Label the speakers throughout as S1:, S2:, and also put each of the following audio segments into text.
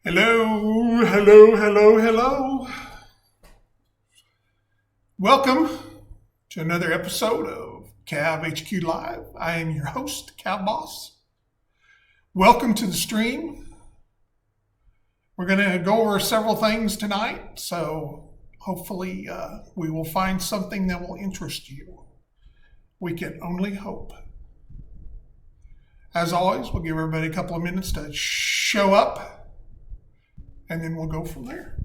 S1: Hello, hello, hello, hello. Welcome to another episode of CAV HQ Live. I am your host, CAV Boss. Welcome to the stream. We're going to go over several things tonight, so hopefully we will find something that will interest you. We can only hope. As always, we'll give everybody a couple of minutes to show up, and then we'll go from there.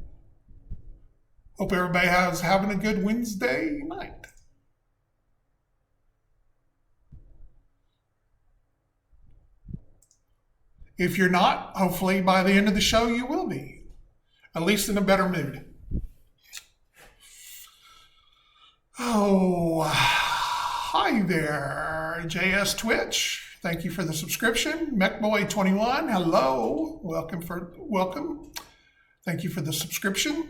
S1: Hope everybody is having a good Wednesday night. If you're not, hopefully by the end of the show you will be, at least in a better mood. Oh, hi there, JS Twitch. Thank you for the subscription. MechBoy21, hello. Welcome. Thank you for the subscription.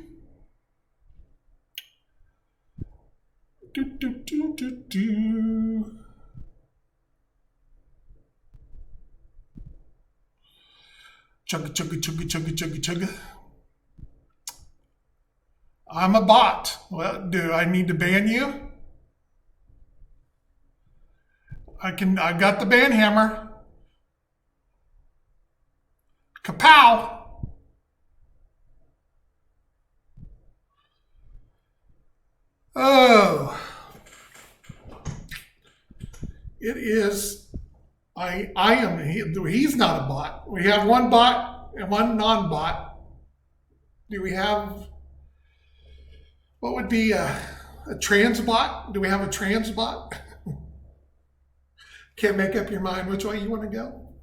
S1: Chugga. I'm a bot. Well, do I need to ban you? I got the ban hammer. Kapow! Oh, it is. I am. He's not a bot. We have one bot and one non-bot. Do we have? What would be a trans bot? Do we have a trans bot? Can't make up your mind which way you want to go.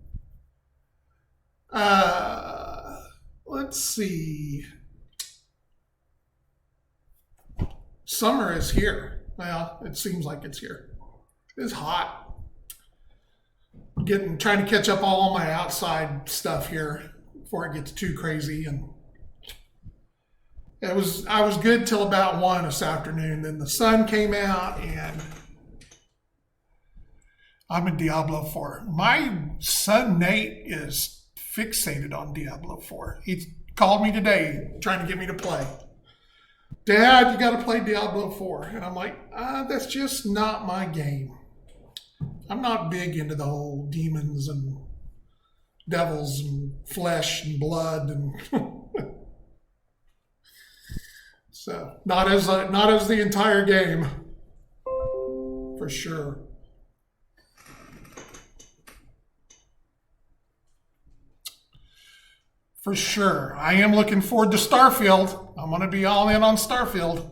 S1: Let's see. Summer is here. Well, it seems like it's here. It's hot. Trying to catch up all my outside stuff here before it gets too crazy. And I was good till about 1 this afternoon. Then the sun came out and I'm in Diablo 4. My son Nate is fixated on Diablo 4. He called me today trying to get me to play. Dad, you got to play Diablo 4. And I'm like, that's just not my game. I'm not big into the whole demons and devils and flesh and blood and so not as the entire game, for sure. For sure. I am looking forward to Starfield. I'm going to be all in on Starfield.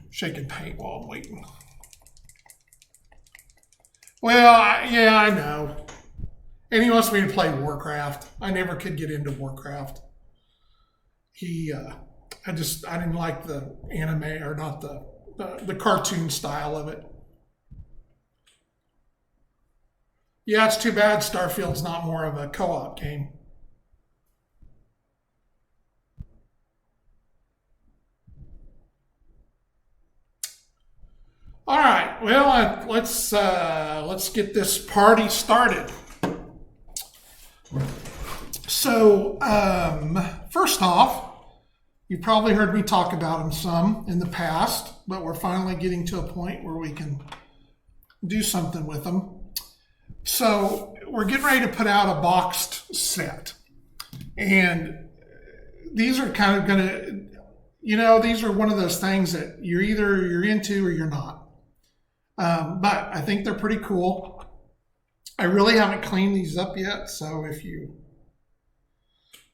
S1: Shaking paint while I'm waiting. Well, I know. And he wants me to play Warcraft. I never could get into Warcraft. I didn't like the anime, or not the cartoon style of it. Yeah, it's too bad Starfield's not more of a co-op game. All right, well, let's get this party started. So, first off, you've probably heard me talk about them some in the past, but we're finally getting to a point where we can do something with them. So we're getting ready to put out a boxed set. And these are kind of going to, these are one of those things that you're into or you're not. But I think they're pretty cool. I really haven't cleaned these up yet. So if you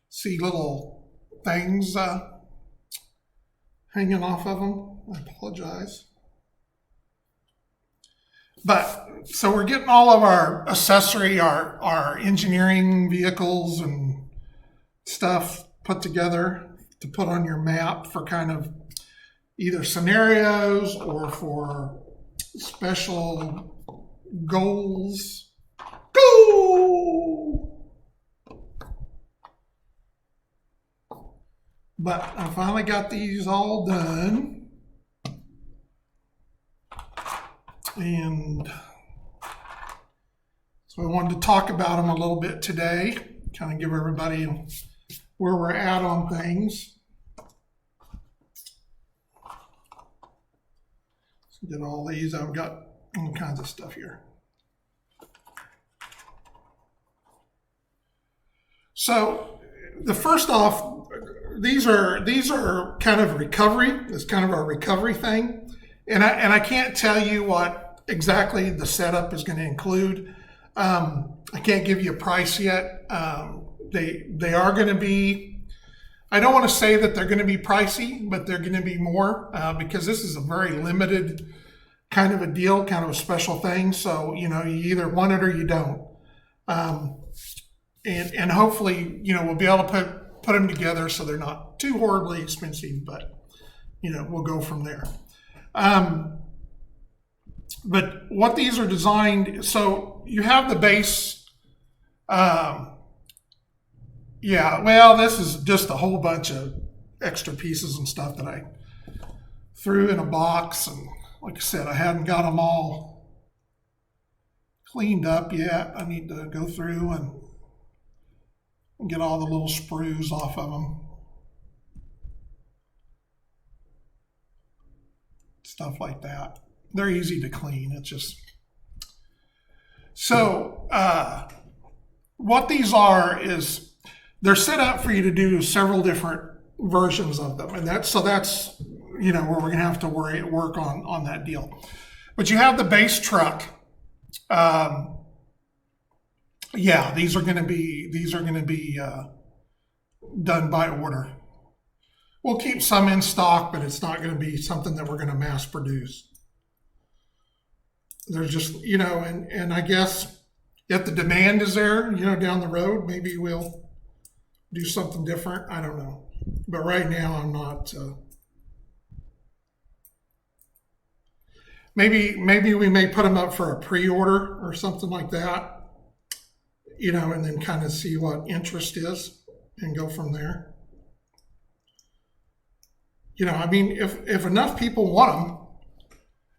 S1: see little things hanging off of them, I apologize. But so we're getting all of our accessory, our engineering vehicles and stuff put together to put on your map for kind of either scenarios or for special goals. Go! But I finally got these all done. And that's So I wanted to talk about them a little bit today, kind of give everybody where we're at on things. So get all these. I've got all kinds of stuff here. So the first off, these are kind of recovery. It's kind of our recovery thing, and I can't tell you what exactly the setup is going to include. I can't give you a price yet. They are going to be. I don't want to say that they're going to be pricey, but they're going to be more because this is a very limited kind of a deal, kind of a special thing. So you either want it or you don't. And hopefully, we'll be able to put them together so they're not too horribly expensive, but, we'll go from there. But what these are designed, so you have the base. This is just a whole bunch of extra pieces and stuff that I threw in a box. And like I said, I hadn't got them all cleaned up yet. I need to go through and get all the little sprues off of them. Stuff like that. They're easy to clean. It's just... So, what these are is they're set up for you to do several different versions of them. And that's where we're going to have to work on that deal. But you have the base truck. These are going to be done by order. We'll keep some in stock, but it's not going to be something that we're going to mass produce. There's just, and I guess if the demand is there, down the road, maybe we'll do something different. I don't know. But right now I'm not. Maybe we may put them up for a pre-order or something like that. And then kind of see what interest is and go from there. If enough people want them,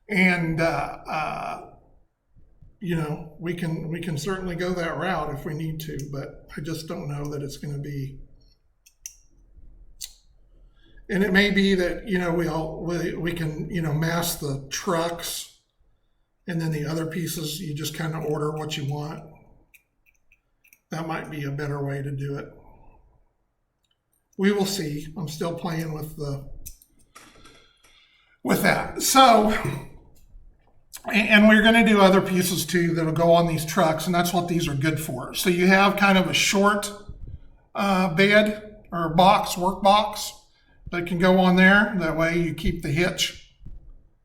S1: and we can certainly go that route if we need to, but I just don't know that it's going to be. And it may be that we can mass the trucks, and then the other pieces you just kind of order what you want. That might be a better way to do it. We will see. I'm still playing with that. So, and we're going to do other pieces too that'll go on these trucks, and that's what these are good for. So you have kind of a short bed or work box that can go on there. That way you keep the hitch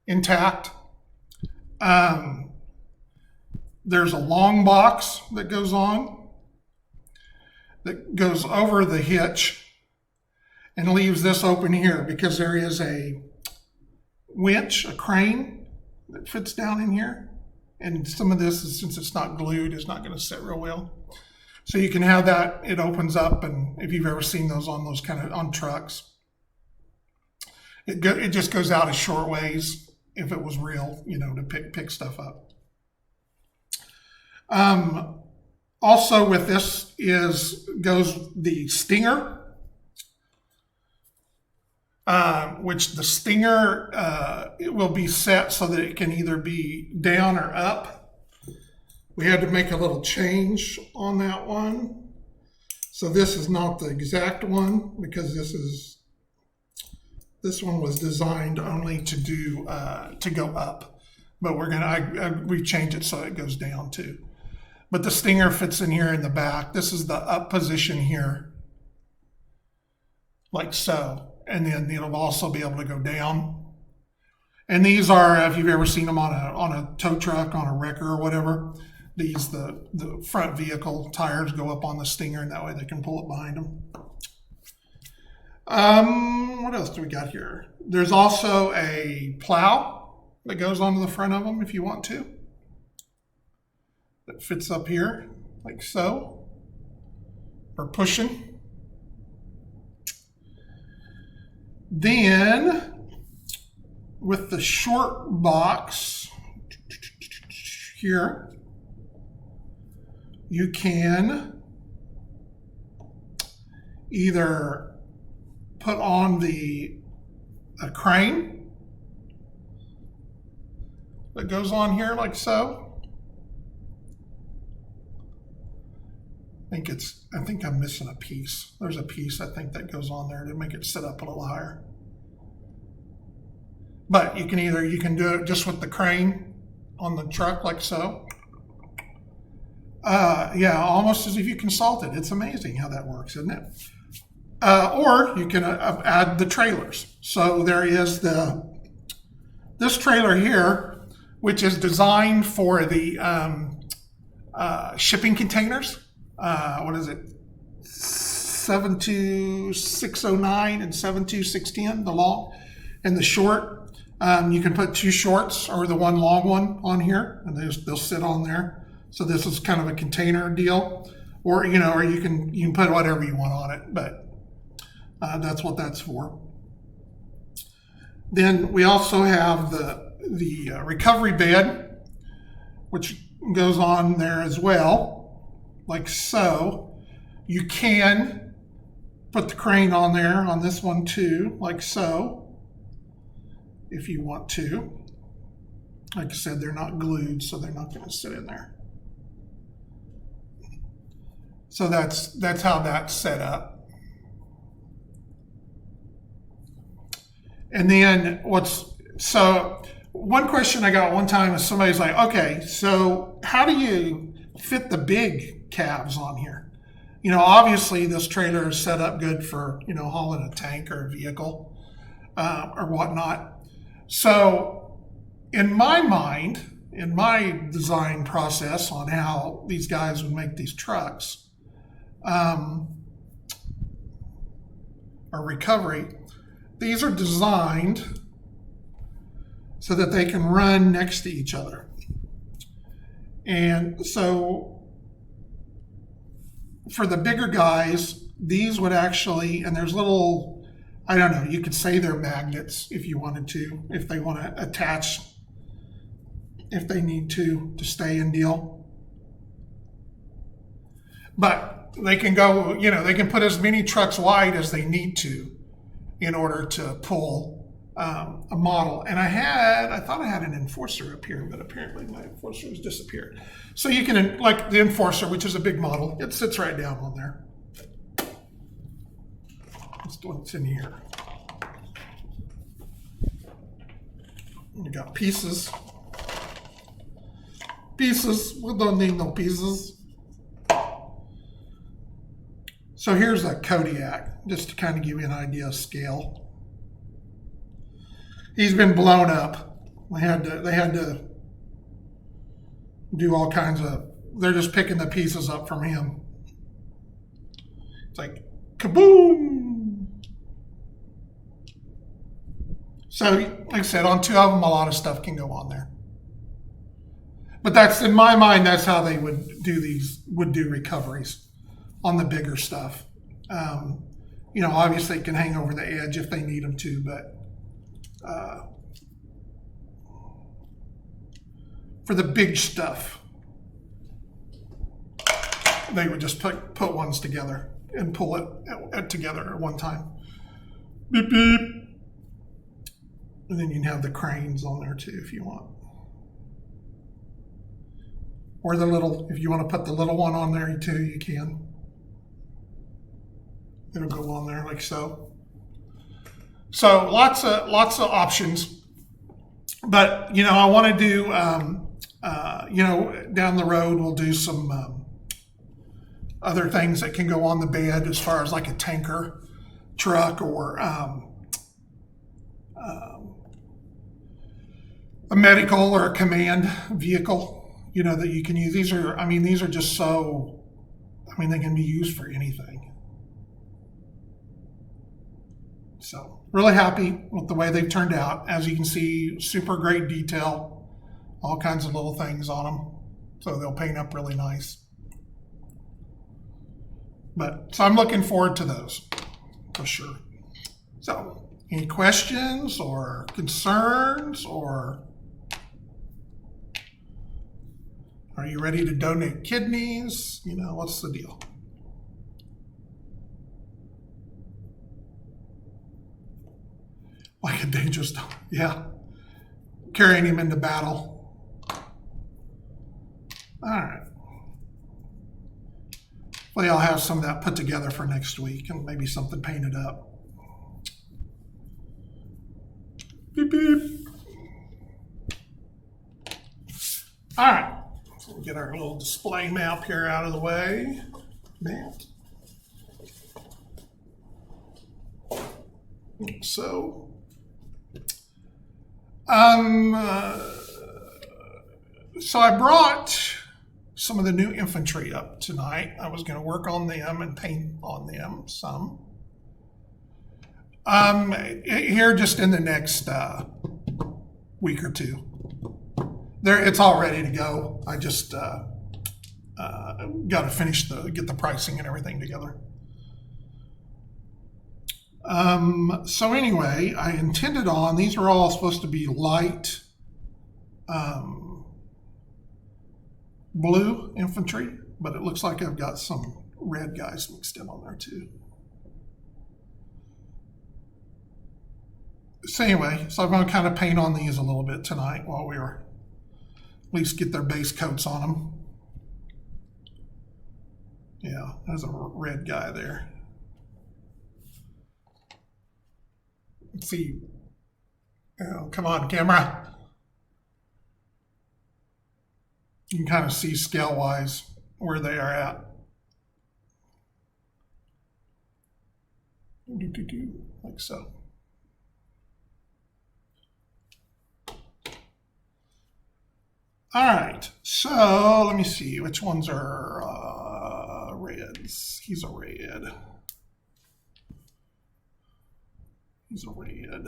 S1: intact. There's a long box that goes on, that goes over the hitch and leaves this open here because there is a winch, a crane that fits down in here. And some of this, since it's not glued, is not going to sit real well. So you can have that, it opens up, and if you've ever seen those on trucks, it just goes out a short ways if it was real, to pick stuff up. Also with this goes the stinger, which the stinger it will be set so that it can either be down or up. We had to make a little change on that one. So this is not the exact one because this one was designed only to go up, but we changed it so it goes down too. But the stinger fits in here in the back. This is the up position here, like so. And then it'll also be able to go down. And these are, if you've ever seen them on a tow truck, on a wrecker or whatever, the front vehicle tires go up on the stinger, and that way they can pull it behind them. What else do we got here? There's also a plow that goes onto the front of them if you want to. That fits up here, like so, for pushing. Then, with the short box here, you can either put on a crane that goes on here like so. I think I'm missing a piece. There's a piece I think that goes on there to make it sit up a little higher. But you can do it just with the crane on the truck like so. Yeah, almost as if you can salt it. It's amazing how that works, isn't it? Or you can add the trailers. So there is this trailer here, which is designed for the shipping containers. What is it? 72609 and 72610, the long and the short. You can put two shorts or the one long one on here, and they'll sit on there. So this is kind of a container deal, or you can put whatever you want on it, but that's what that's for. Then we also have the recovery bed, which goes on there as well, like so. You can put the crane on there on this one too, like so, if you want to. Like I said, they're not glued, so they're not going to sit in there. So that's how that's set up. And then one question I got one time is somebody's like, okay, so how do you fit the big calves on here? Obviously this trailer is set up good for, hauling a tank or a vehicle or whatnot. So in my mind, in my design process on how these guys would make these trucks, or recovery, these are designed so that they can run next to each other. And so for the bigger guys, these would actually, and there's little, I don't know, you could say they're magnets if you wanted to, if they want to attach, if they need to stay in deal. But they can go, they can put as many trucks wide as they need to in order to pull a model. And I thought I had an enforcer up here, but apparently my enforcer has disappeared. So you can, like the enforcer, which is a big model, it sits right down on there. That's what's in here. You got pieces. Pieces, we don't need no pieces. So here's a Kodiak, just to kind of give you an idea of scale. He's been blown up. They had to do all kinds of, they're just picking the pieces up from him. It's like, kaboom! So, like I said, on two of them, a lot of stuff can go on there. But that's, in my mind, that's how they would do recoveries on the bigger stuff. Obviously it can hang over the edge if they need them to, but for the big stuff, they would just put ones together and pull it together at one time. Beep, beep. And then you can have the cranes on there too if you want. Or if you want to put the little one on there too, you can. It'll go on there like so. So lots of options. But I want to do down the road we'll do some other things that can go on the bed as far as like a tanker truck or a medical or a command vehicle. That you can use. These are just so, they can be used for anything. So really happy with the way they've turned out. As you can see, super great detail, all kinds of little things on them. So they'll paint up really nice. So I'm looking forward to those for sure. So any questions or concerns or Are you ready to donate kidneys? You know, what's the deal? Like a dangerous dog. Yeah. Carrying him into battle. All right. Well, I'll have some of that put together for next week and maybe something painted up. Beep, beep. All right. So we'll get our little display map here out of the way. So, so I brought some of the new infantry up tonight. I was going to work on them and paint on them some. Here just in the next week or two. It's all ready to go. I just got to finish get the pricing and everything together. So anyway, I intended on, these are all supposed to be light blue infantry, but it looks like I've got some red guys mixed in on there too. So anyway, so I'm going to kind of paint on these a little bit tonight while we are at least get their base coats on them. Yeah, there's a red guy there. Let's see. Oh, come on, camera. You can kind of see scale-wise where they are at. Like so. All right, so let me see which ones are reds. He's a red. He's a red.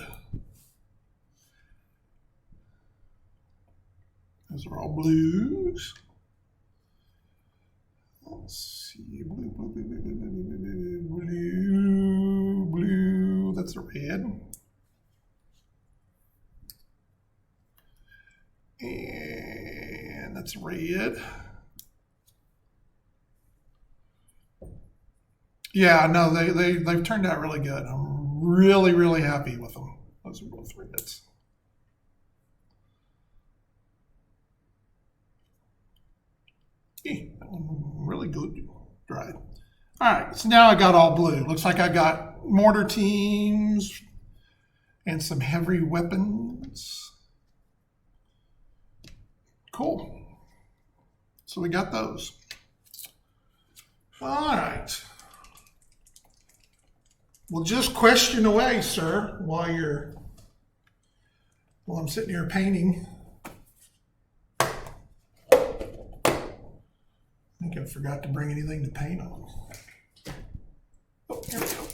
S1: Those are all blues. Let's see, blue. That's a red. And that's red. Yeah, no, they've turned out really good. I'm really happy with them. Those are both reds. That one really good, dried. All right, so now I got all blue. Looks like I got mortar teams and some heavy weapons. Cool. So we got those. All right. Well, just question away, sir, while I'm sitting here painting. I think I forgot to bring anything to paint on. Oh, here we go.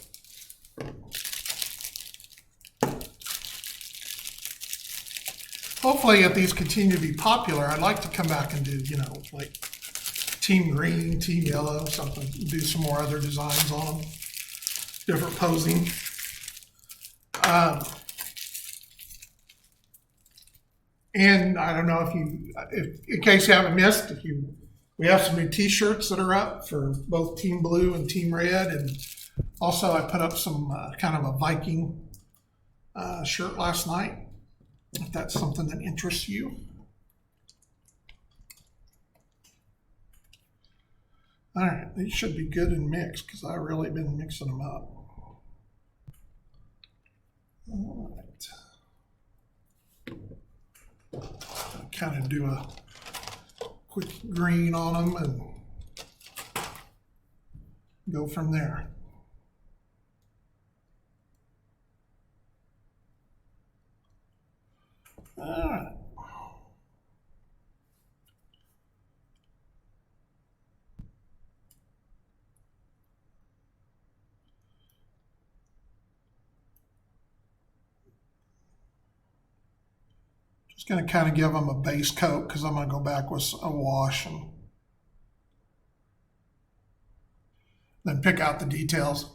S1: Hopefully, if these continue to be popular, I'd like to come back and do, you know, like team green, team yellow, something, do some more other designs on them, different posing. And I don't know if in case you haven't missed, we have some new t-shirts that are up for both Team Blue and Team Red. And also I put up some kind of a Viking shirt last night, if that's something that interests you. All right, these should be good and mixed because I've really been mixing them up. All right. I'll kind of do a quick green on them and go from there. All right. Just going to kind of give them a base coat because I'm going to go back with a wash and then pick out the details.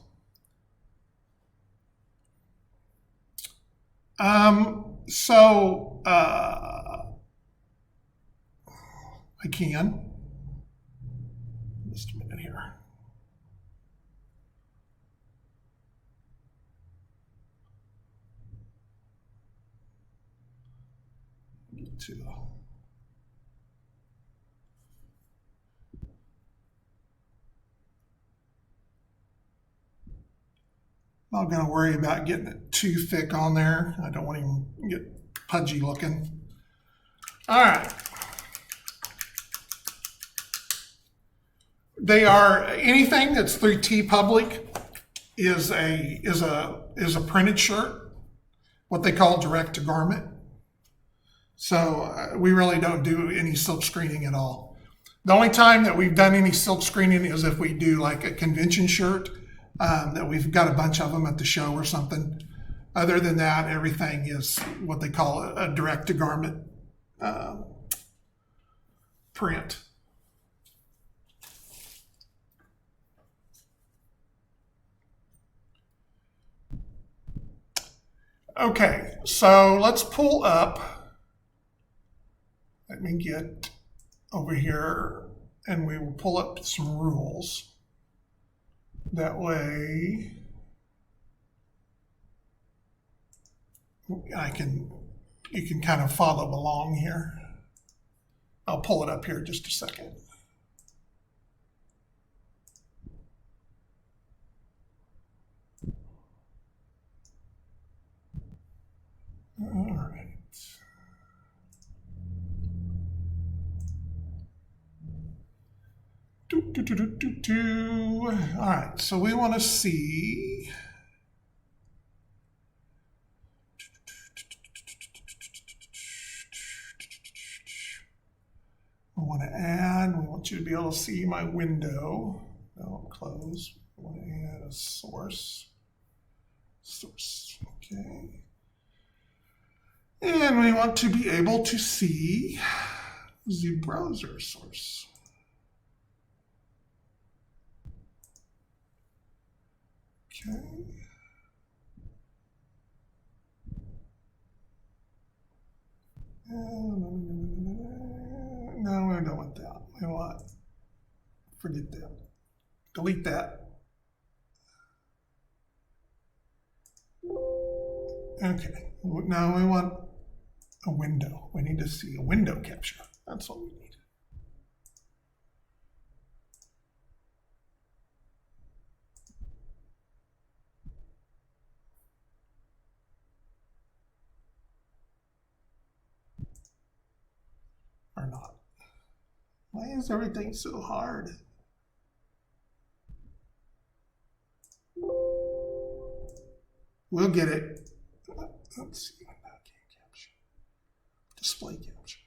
S1: I can. Just a minute here. Get to not going to worry about getting it too thick on there. I don't want to even get pudgy looking. All right. They are anything that's through TeePublic is a printed shirt, what they call direct to garment. So we really don't do any silk screening at all. The only time that we've done any silk screening is if we do like a convention shirt. That we've got a bunch of them at the show or something. Other than that, everything is what they call a direct-to-garment print. Okay, so let's pull up. Let me get over here, and we will pull up some rules. That way, you can kind of follow along here. I'll pull it up here in just a second. All right. All right, so we want to see. I want to add, we want you to be able to see my window. No, close. I want to add a source. Okay. And we want to be able to see the browser source. Okay. No, we don't want that. We want, forget that. Delete that. Okay. Now we want a window. We need to see a window capture. That's what we need. Or not. Why is everything so hard? We'll get it. Let's see. Capture. Display capture.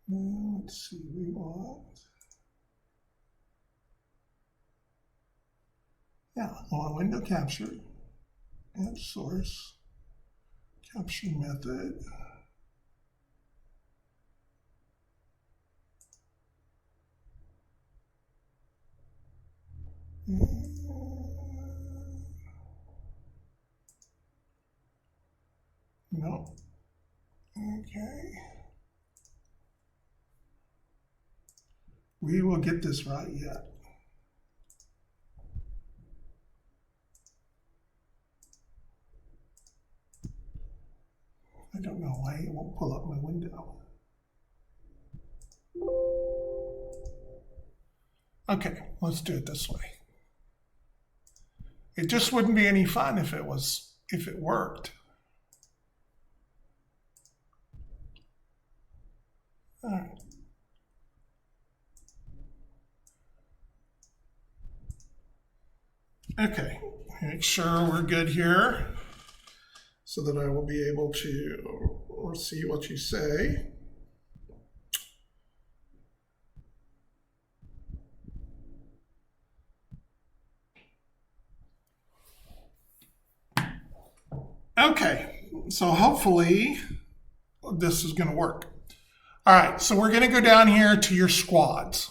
S1: Now, let's see, we want, on window capture, add source, capture method. No. Okay. We will get this right yet. I don't know why it won't pull up my window. Okay, let's do it this way. It just wouldn't be any fun if it worked. All right. Okay, make sure we're good here so that I will be able to see what you say. Okay, so hopefully this is going to work. All right, so we're going to go down here to your squads.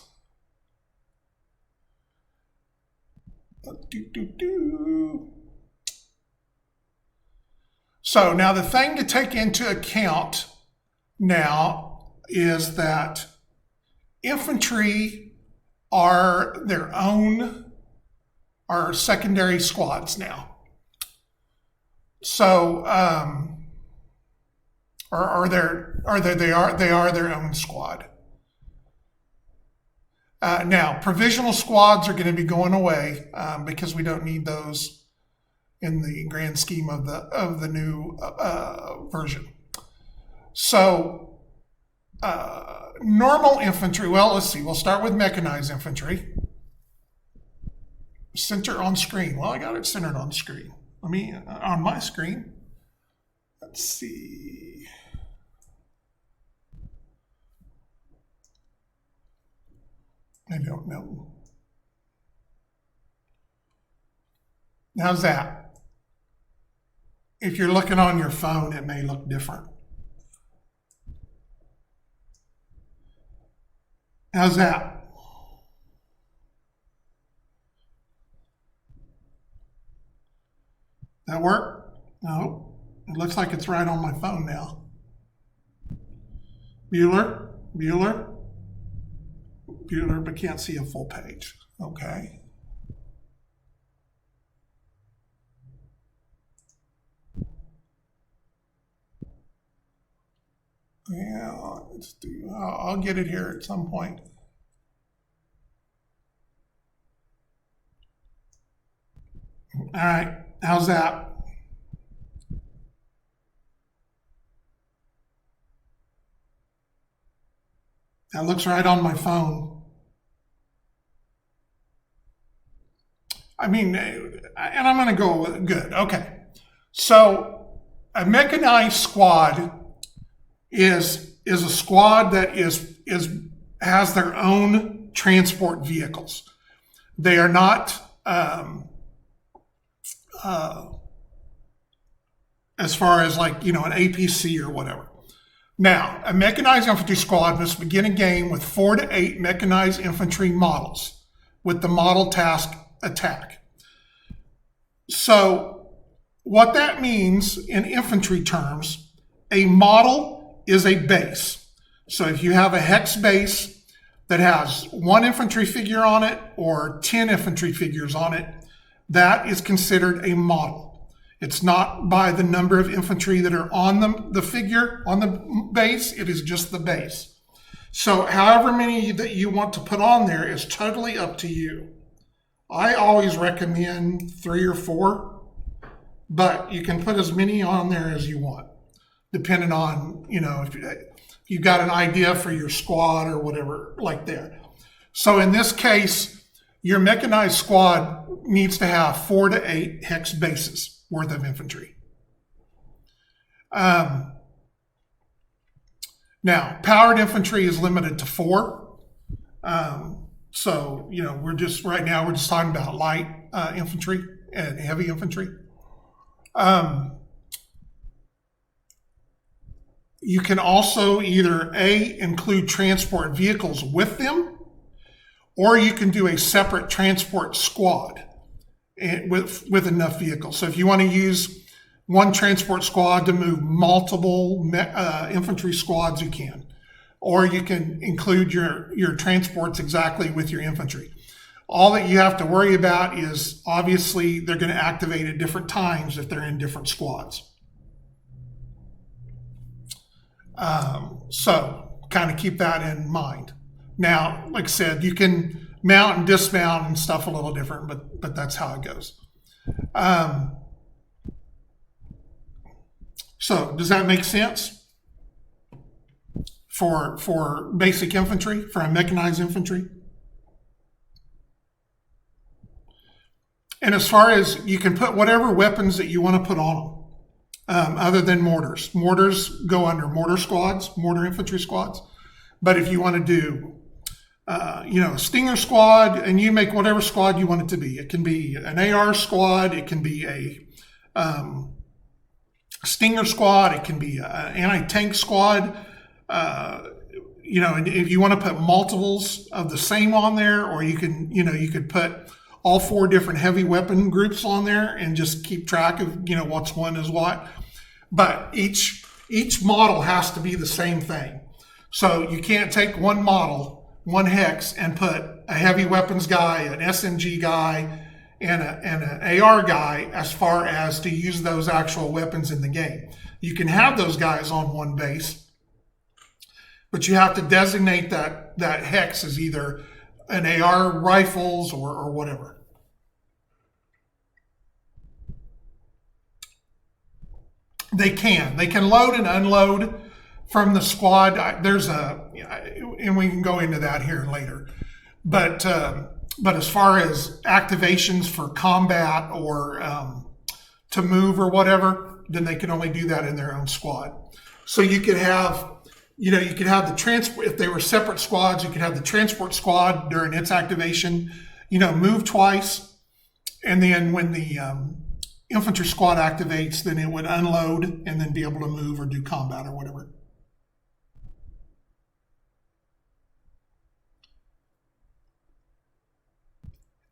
S1: So now the thing to take into account now is that infantry are their own, are secondary squads now. So, they are their own squad. Now, provisional squads are going to be going away because we don't need those in the grand scheme of the new version. So, normal infantry. Well, let's see. We'll start with mechanized infantry. Center on screen. Well, I got it centered on screen. Let me on my screen. Let's see. I don't know. How's that? If you're looking on your phone, it may look different. How's that? That work? No. It looks like it's right on my phone now. Bueller, but can't see a full page. Okay. Yeah, I'll get it here at some point. All right, how's that? That looks right on my phone. I mean, and I'm going to go with good. Okay. So a mechanized squad is a squad that has their own transport vehicles. They are not as far as like, an APC or whatever. Now, a mechanized infantry squad must begin a game with 4 to 8 mechanized infantry models with the model task attack. So what that means in infantry terms, a model is a base. So if you have a hex base that has 1 infantry figure on it or 10 infantry figures on it, that is considered a model. It's not by the number of infantry that are on the figure, on the base, it is just the base. So however many that you want to put on there is totally up to you. I always recommend 3 or 4, but you can put as many on there as you want, depending on, if you've got an idea for your squad or whatever like that. So in this case, your mechanized squad needs to have 4 to 8 hex bases worth of infantry. Now, powered infantry is limited to 4. So, we're just talking about light infantry and heavy infantry. You can also either include transport vehicles with them, or you can do a separate transport squad with enough vehicles. So if you want to use one transport squad to move multiple infantry squads, you can. Or you can include your transports exactly with your infantry. All that you have to worry about is obviously they're going to activate at different times if they're in different squads. So kind of keep that in mind. Now, like I said, you can mount and dismount and stuff a little different, but that's how it goes. So does that make sense for basic infantry, for a mechanized infantry? And as far as you can put whatever weapons that you want to put on them, other than mortars. Mortars go under mortar squads, mortar infantry squads. But if you want to do a Stinger squad, and you make whatever squad you want it to be. It can be an AR squad, it can be a Stinger squad, it can be an anti-tank squad, and if you want to put multiples of the same on there, or you could put all 4 different heavy weapon groups on there and just keep track of, what's one is what. But each model has to be the same thing. So you can't take one model, one hex, and put a heavy weapons guy, an SMG guy, and an AR guy as far as to use those actual weapons in the game. You can have those guys on one base, but you have to designate that hex as either an AR rifles or whatever. They can load and unload from the squad. And we can go into that here later. But as far as activations for combat or to move or whatever, then they can only do that in their own squad. So you could have, the transport, if they were separate squads, you could have the transport squad during its activation, move twice. And then when the infantry squad activates, then it would unload and then be able to move or do combat or whatever.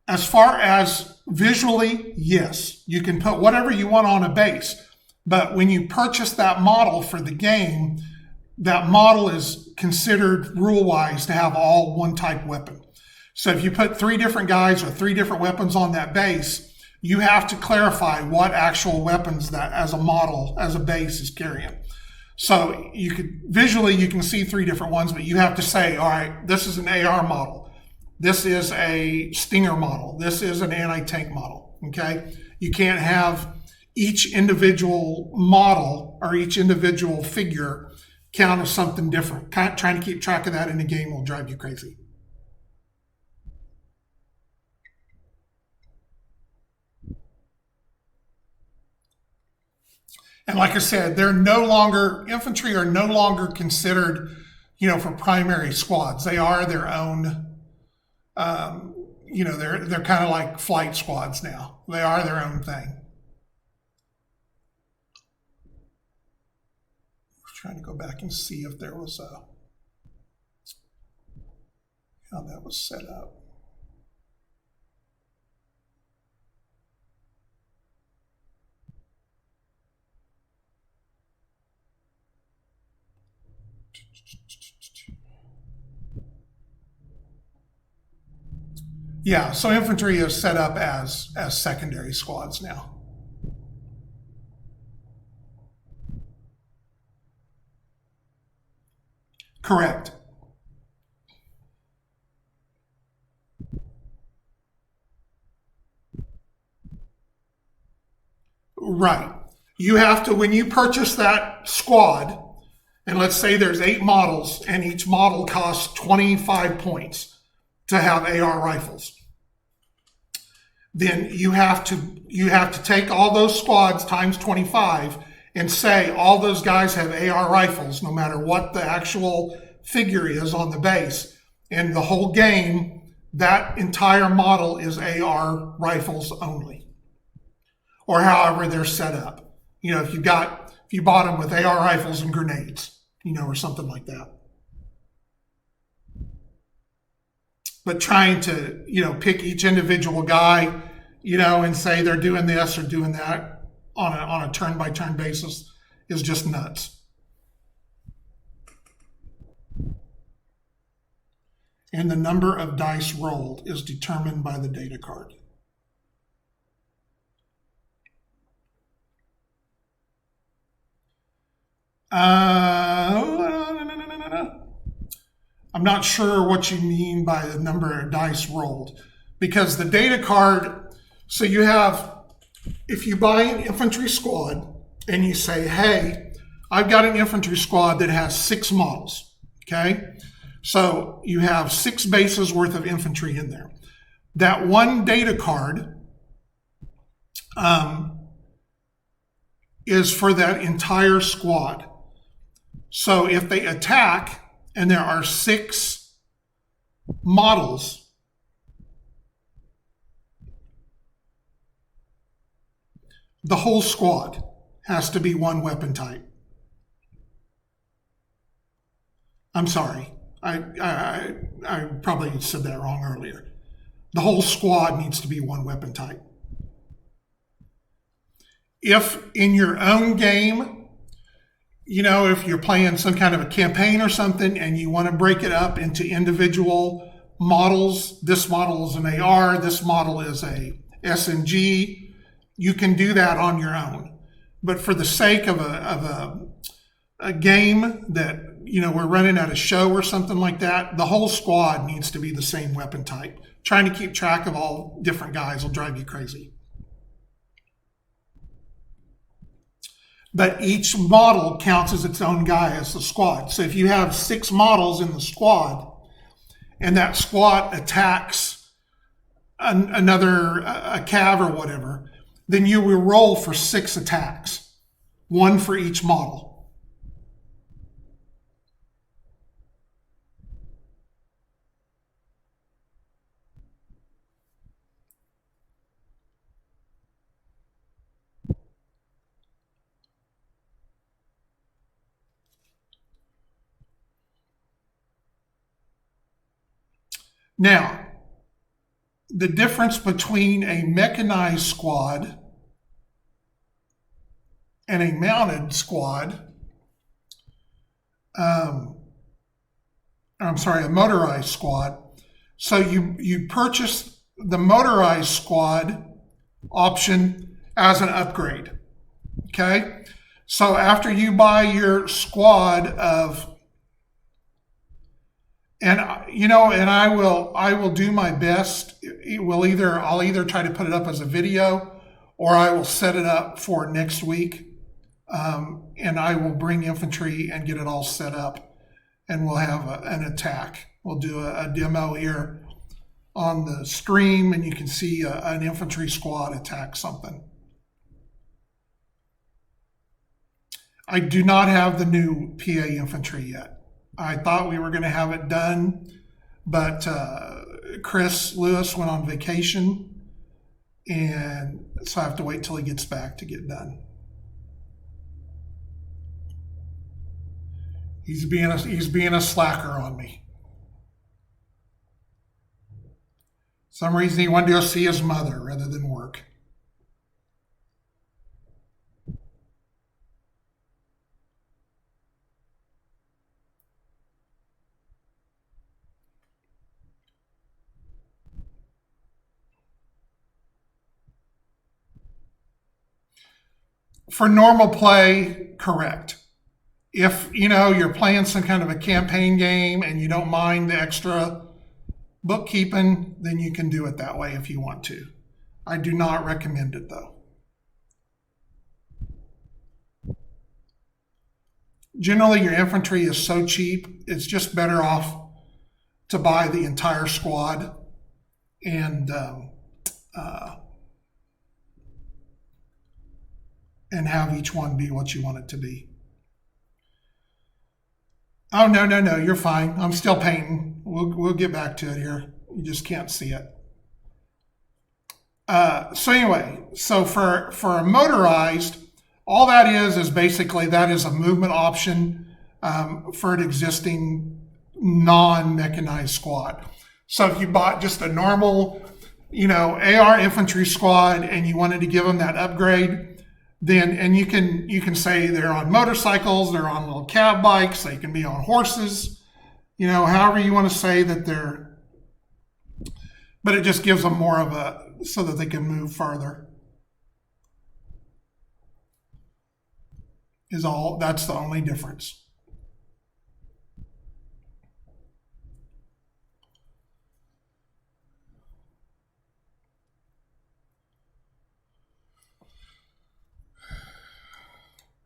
S1: As far as visually, yes, you can put whatever you want on a base. But when you purchase that model for the game, that model is considered rule-wise to have all one type weapon. So if you put 3 different guys or 3 different weapons on that base, you have to clarify what actual weapons that as a model, as a base is carrying. So you can see 3 different ones, but you have to say, all right, this is an AR model. This is a Stinger model. This is an anti-tank model, okay? You can't have each individual model or each individual figure count as something different. Trying to keep track of that in the game will drive you crazy. And like I said, infantry are no longer considered, for primary squads. They are their own, they're kind of like flight squads now. They are their own thing. Trying to go back and see if there was how that was set up. Yeah, so infantry is set up as secondary squads now. Correct. Right. You have to, when you purchase that squad, and let's say there's 8 models, and each model costs 25 points to have AR rifles. Then you have to take all those squads times 25 and say all those guys have AR rifles, no matter what the actual figure is on the base. And the whole game, that entire model is AR rifles only, or however they're set up. If you bought them with AR rifles and grenades, or something like that. But trying to, pick each individual guy, and say they're doing this or doing that on a turn-by-turn basis is just nuts. And the number of dice rolled is determined by the data card. I'm not sure what you mean by the number of dice rolled, because the data card, so you have, if you buy an infantry squad and you say, hey, I've got an infantry squad that has 6 models, okay? So you have 6 bases worth of infantry in there. That one data card is for that entire squad. So if they attack and there are 6 models, the whole squad has to be one weapon type. I'm sorry. I probably said that wrong earlier. The whole squad needs to be one weapon type. If in your own game, if you're playing some kind of a campaign or something and you want to break it up into individual models, this model is an AR, this model is a SMG, you can do that on your own. But for the sake of a game that, we're running at a show or something like that, the whole squad needs to be the same weapon type. Trying to keep track of all different guys will drive you crazy. But each model counts as its own guy as the squad. So if you have 6 models in the squad and that squad attacks another a CAV or whatever, then you will roll for 6 attacks, 1 for each model. Now, the difference between a mechanized squad and a mounted squad, a motorized squad. So you purchase the motorized squad option as an upgrade, okay? So after you buy your squad of, and I will do my best. I'll either try to put it up as a video, or I will set it up for next week, and I will bring infantry and get it all set up, and we'll have an attack. We'll do a demo here on the stream, and you can see an infantry squad attack something. I do not have the new PA infantry yet. I thought we were going to have it done, but Chris Lewis went on vacation, and so I have to wait till he gets back to get done. He's being a slacker on me. Some reason he wanted to go see his mother rather than work. For normal play, correct. If you're playing some kind of a campaign game and you don't mind the extra bookkeeping, then you can do it that way if you want to. I do not recommend it though. Generally, your infantry is so cheap, it's just better off to buy the entire squad and have each one be what you want it to be. Oh, no, you're fine. I'm still painting. We'll get back to it here. You just can't see it. So anyway, so for a motorized, all that is basically that is a movement option for an existing non-mechanized squad. So if you bought just a normal, AR infantry squad and you wanted to give them that upgrade, then, and you can say they're on motorcycles, they're on little cab bikes, they can be on horses, however you want to say that they're, but it just gives them more of so that they can move farther. That's the only difference.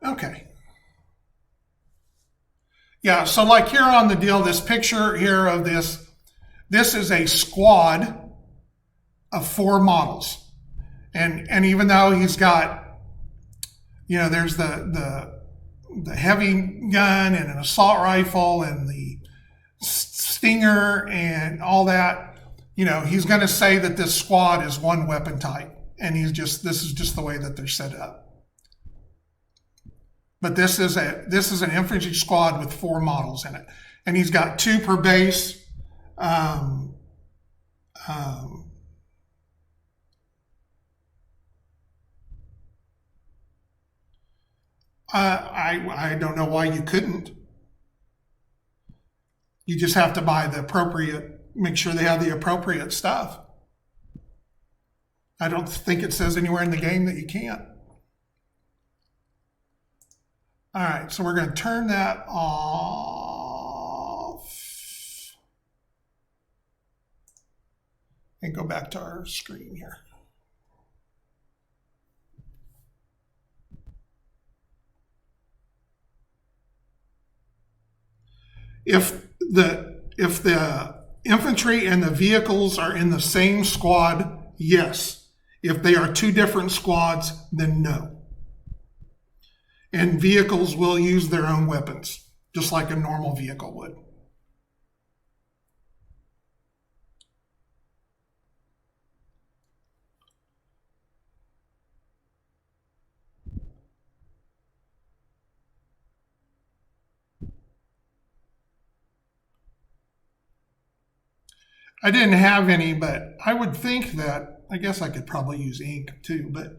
S1: Okay. Yeah, so like here on the deal, this picture here of this is a squad of 4 models. And even though he's got, there's the heavy gun and an assault rifle and the Stinger and all that, he's going to say that this squad is one weapon type. And this is just the way that they're set up. But this is an infantry squad with 4 models in it. and he's got 2 per base. Um, um, I don't know why you couldn't. You just have to buy the appropriate, make sure they have the appropriate stuff. I don't think it says anywhere in the game that you can't. All right, so we're going to turn that off and go back to our screen here. If the infantry and the vehicles are in the same squad, yes. If they are 2 different squads, then no. And vehicles will use their own weapons, just like a normal vehicle would. I didn't have any, but I would think that, I guess I could probably use ink too, but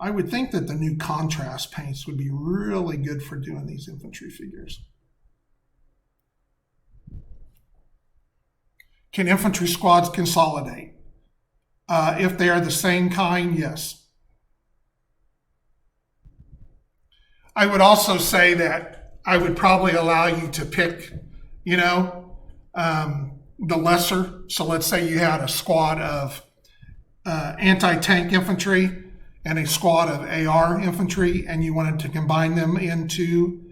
S1: I would think that the new contrast paints would be really good for doing these infantry figures. Can infantry squads consolidate? If they are the same kind, yes. I would also say that I would probably allow you to pick, the lesser. So let's say you had a squad of anti-tank infantry and a squad of AR infantry, and you wanted to combine them into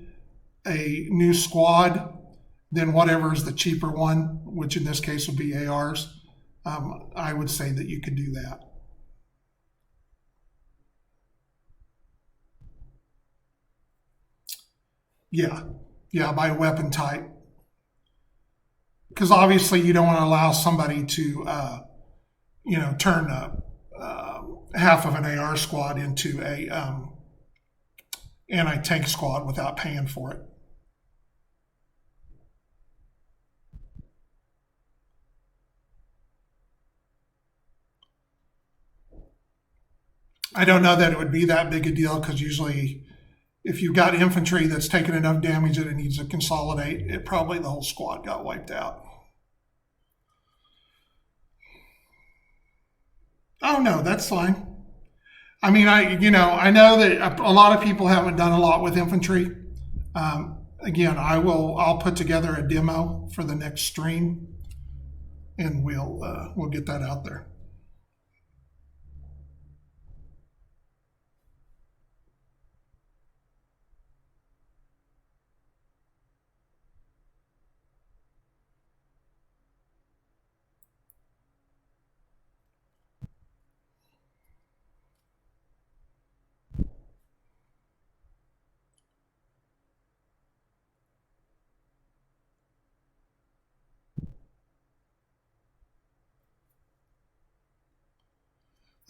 S1: a new squad, then whatever is the cheaper one, which in this case would be ARs, I would say that you could do that. Yeah, by weapon type. Because obviously you don't want to allow somebody to, turn half of an AR squad into a anti-tank squad without paying for it. I don't know that it would be that big a deal, because usually if you've got infantry that's taken enough damage that it needs to consolidate, probably the whole squad got wiped out. Oh no, that's fine. I mean, I know that a lot of people haven't done a lot with infantry. Again, I'll put together a demo for the next stream, and we'll get that out there.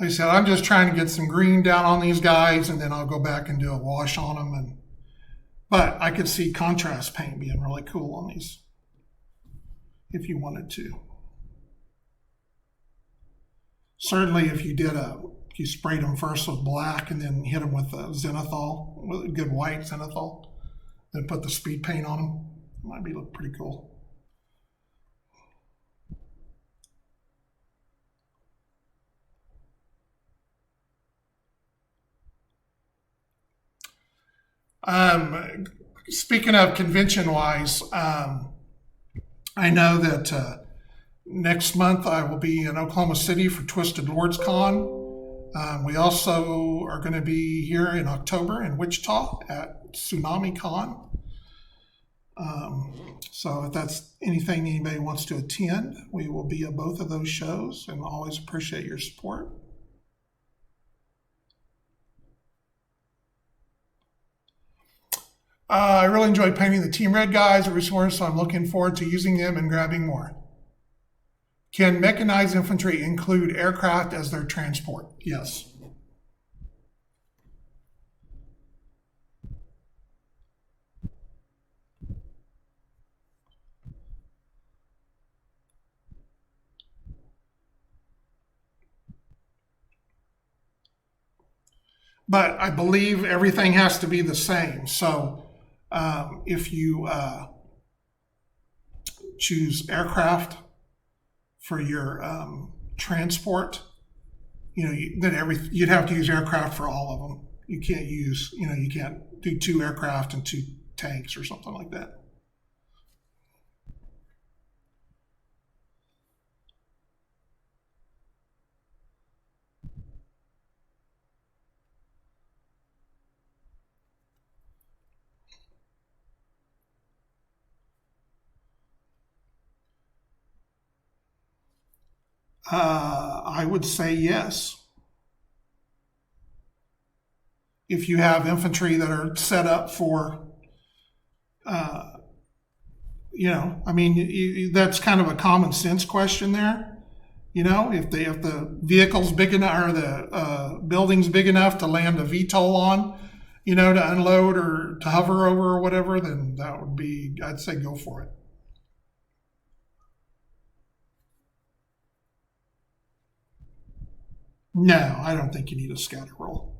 S1: Like I said, I'm just trying to get some green down on these guys, and then I'll go back and do a wash on them. But I could see contrast paint being really cool on these if you wanted to. Certainly, if you sprayed them first with black and then hit them with a zenithal, with a good white zenithal, then put the speed paint on them, it might look pretty cool. Speaking of convention-wise, I know that next month I will be in Oklahoma City for Twisted Lords Con. We also are going to be here in October in Wichita at Tsunami Con. So if that's anything anybody wants to attend, we will be at both of those shows, and always appreciate your support. I really enjoyed painting the Team Red guys at Resource, so I'm looking forward to using them and grabbing more. Can mechanized infantry include aircraft as their transport? Yes. but I believe everything has to be the same. So if you choose aircraft for your transport, you'd have to use aircraft for all of them. You can't use, you can't do 2 aircraft and 2 tanks or something like that. I would say yes. If you have infantry that are set up for, uh, that's kind of a common sense question there. If the vehicle's big enough or the building's big enough to land a VTOL on, to unload or to hover over or whatever, then that would be, I'd say go for it. No, I don't think you need a scatter roll.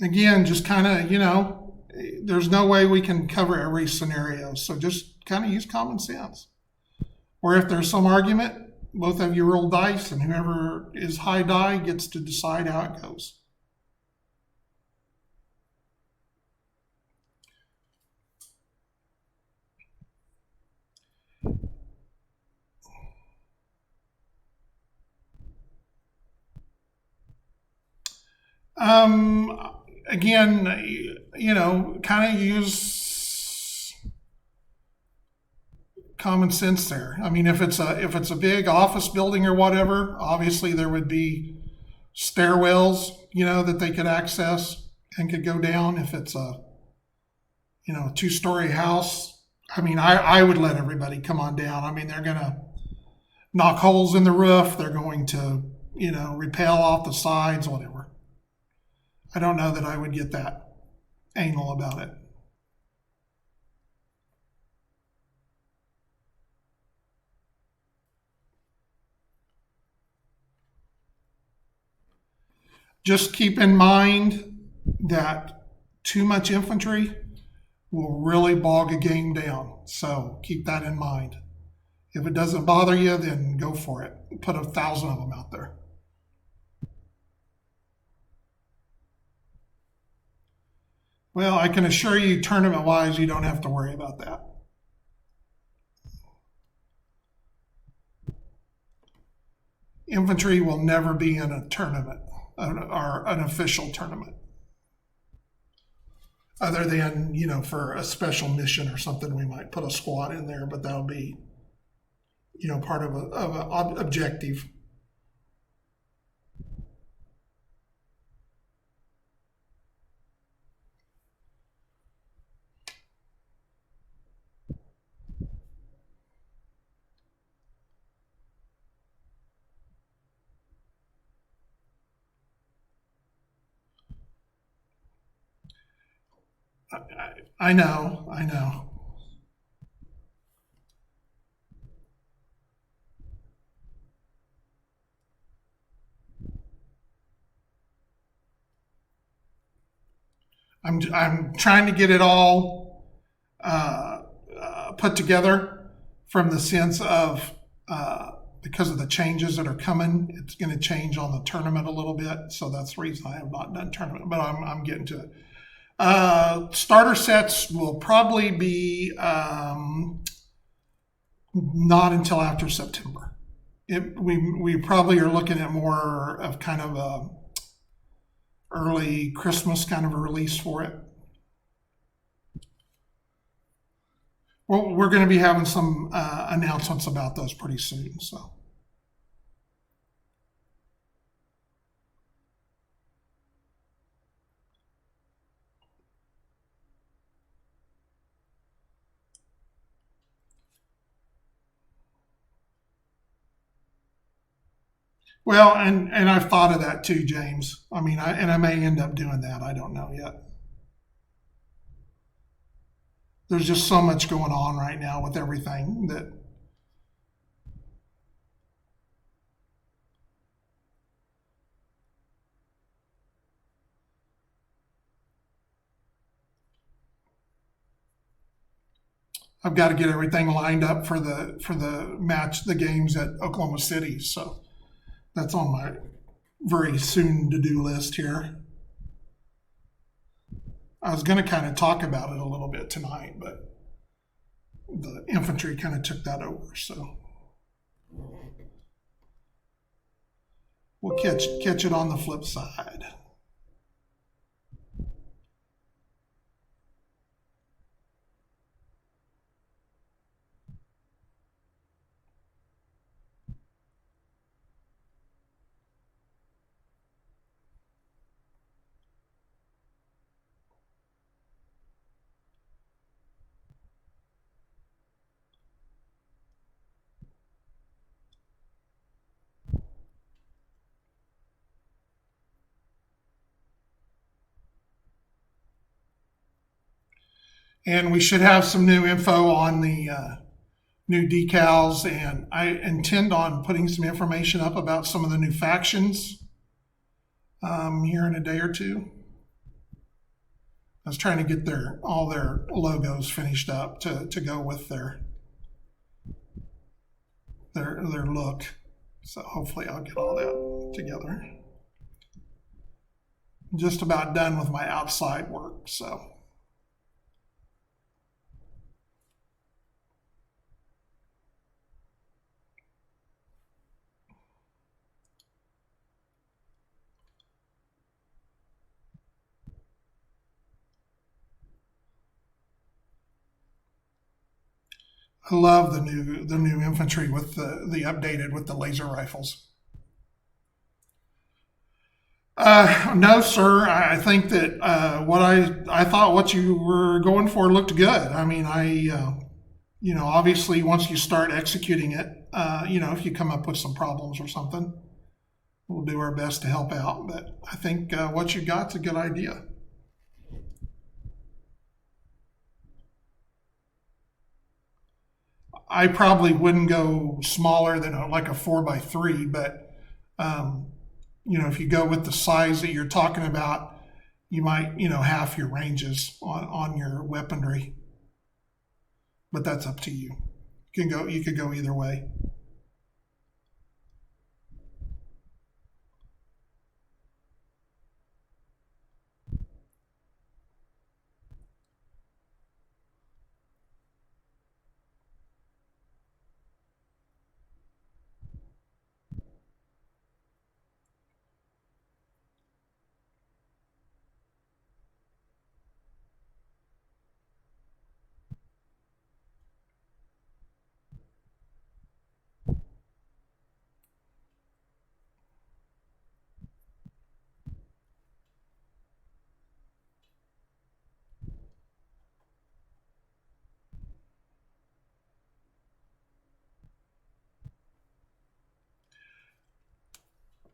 S1: Again, just kind of, there's no way we can cover every scenario. So just kind of use common sense. Or if there's some argument, both of you roll dice, and whoever is high die gets to decide how it goes. Again, kind of use common sense there. I mean, if it's a big office building or whatever, obviously there would be stairwells, that they could access and could go down. If it's a 2-story house, I mean, I would let everybody come on down. I mean, they're gonna knock holes in the roof. They're going to, repel off the sides, whatever. I don't know that I would get that anal about it. Just keep in mind that too much infantry will really bog a game down. So keep that in mind. If it doesn't bother you, then go for it. Put 1,000 of them out there. Well, I can assure you, tournament-wise, you don't have to worry about that. Infantry will never be in a tournament or an official tournament, other than for a special mission or something. We might put a squad in there, but that'll be part of an objective. I know. I'm trying to get it all put together from the sense of because of the changes that are coming, it's going to change on the tournament a little bit. So that's the reason I have not done tournament, but I'm getting to it. Starter sets will probably be not until after September. We probably are looking at more of kind of a early Christmas kind of a release for it. Well, we're going to be having some announcements about those pretty soon. So. Well, and I've thought of that too, James. I mean, I may end up doing that. I don't know yet. There's just so much going on right now with everything that I've got to get everything lined up for the match, the games at Oklahoma City. So that's on my very soon to do list here. I was going to kind of talk about it a little bit tonight, but the infantry kind of took that over. So we'll catch it on the flip side. And we should have some new info on the new decals, and I intend on putting some information up about some of the new factions here in a day or two. I was trying to get all their logos finished up to go with their look. So hopefully I'll get all that together. Just about done with my outside work, so. I love the new infantry with the updated with the laser rifles. No, sir. I think that what I thought what you were going for looked good. I mean, obviously once you start executing it, if you come up with some problems or something, we'll do our best to help out. But I think what you got's a good idea. I probably wouldn't go smaller than like a 4x3, but if you go with the size that you're talking about, you might, half your ranges on your weaponry. But that's up to you. You could go either way.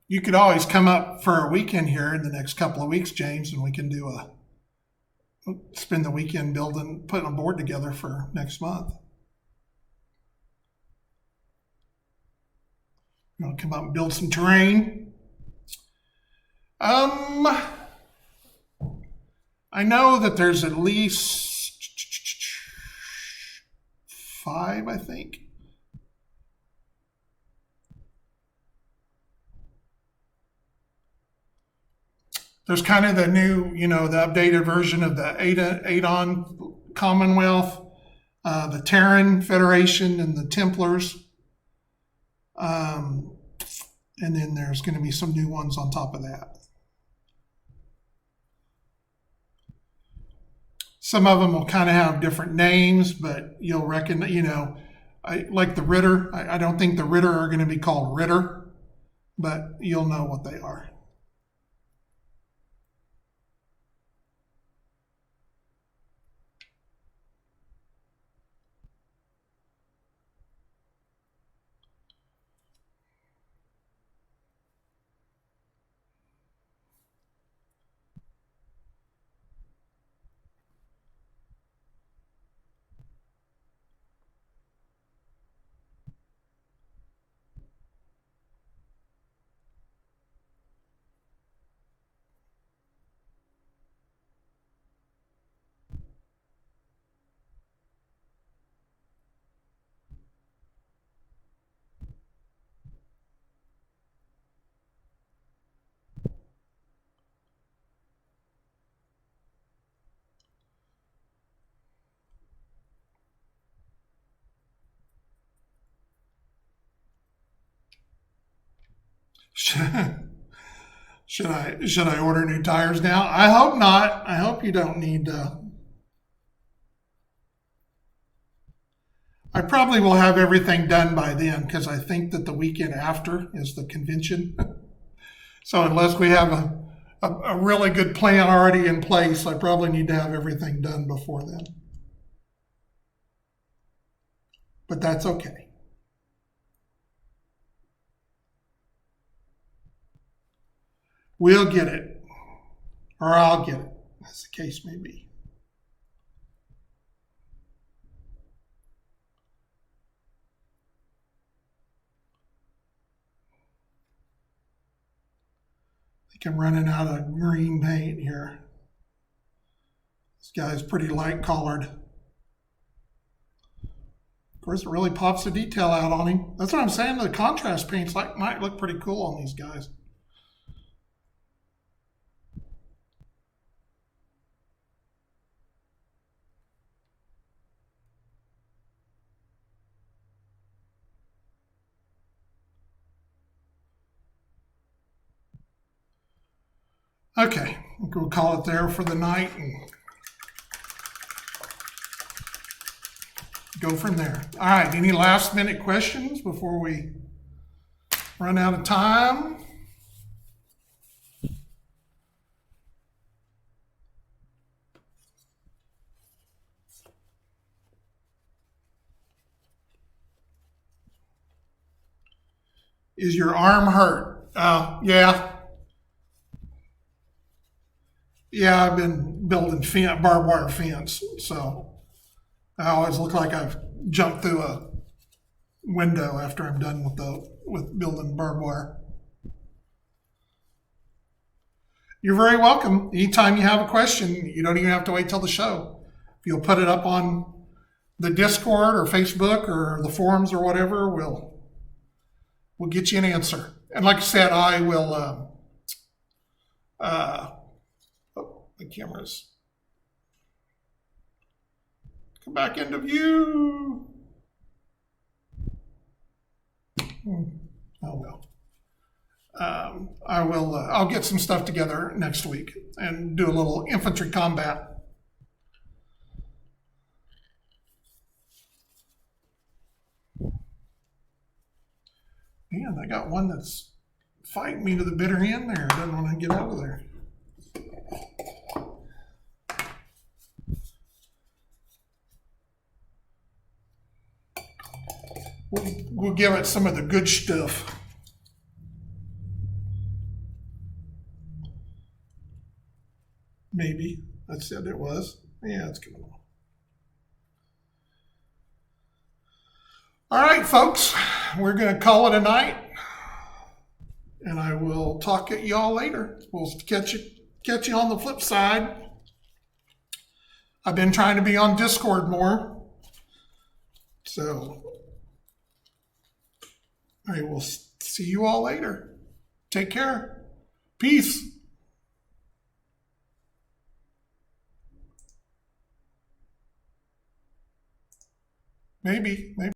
S1: You could always come up for a weekend here in the next couple of weeks, James, and we can spend the weekend putting a board together for next month. You want to come up and build some terrain? I know that there's at least 5, I think. There's kind of the new, the updated version of the Adon Commonwealth, the Terran Federation, and the Templars. And then there's going to be some new ones on top of that. Some of them will kind of have different names, but you'll recognize, like the Ritter. I don't think the Ritter are going to be called Ritter, but you'll know what they are. Should I order new tires now? I hope not. I hope you don't need. I probably will have everything done by then because I think that the weekend after is the convention. So unless we have a really good plan already in place, I probably need to have everything done before then. But that's okay. We'll get it, or I'll get it, as the case may be. I think I'm running out of green paint here. This guy's pretty light colored. Of course, it really pops the detail out on him. That's what I'm saying. The contrast paints might look pretty cool on these guys. Okay, I think we'll call it there for the night and go from there. All right, any last minute questions before we run out of time? Is your arm hurt? Yeah. Yeah, I've been building barbed wire fence, so I always look like I've jumped through a window after I'm done with building barbed wire. You're very welcome. Anytime you have a question, you don't even have to wait till the show. If you'll put it up on the Discord or Facebook or the forums or whatever, we'll get you an answer. And like I said, I will. The cameras come back into view. Oh well. I will. I'll get some stuff together next week and do a little infantry combat. Man, I got one that's fighting me to the bitter end there. Doesn't want to get out of there. We'll give it some of the good stuff. Maybe. I said it was. Yeah, it's coming on. All right, folks. We're going to call it a night. And I will talk at y'all later. We'll catch you on the flip side. I've been trying to be on Discord more. So I will see you all later. Take care. Peace. Maybe.